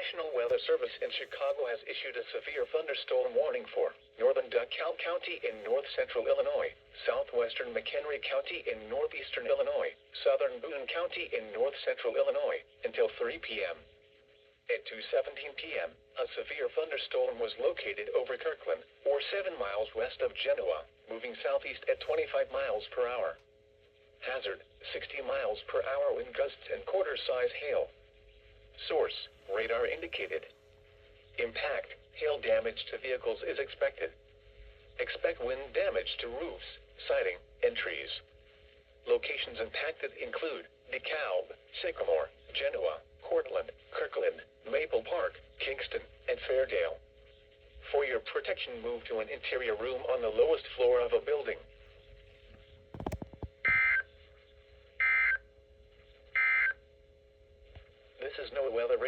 National Weather Service in Chicago has issued a severe thunderstorm warning for northern DeKalb County in north-central Illinois, southwestern McHenry County in northeastern Illinois, southern Boone County in north-central Illinois, until 3 p.m. At 2:17 p.m., a severe thunderstorm was located over Kirkland, or 7 miles west of Genoa, moving southeast at 25 miles per hour. Hazard, 60 miles per hour wind gusts and quarter-size hail. Source, radar indicated. Impact, hail damage to vehicles is expected. Expect wind damage to roofs, siding, and trees. Locations impacted include DeKalb, Sycamore, Genoa, Cortland, Kirkland, Maple Park, Kingston, and Fairdale. For your protection, move to an interior room on the lowest floor of a building. This is no weather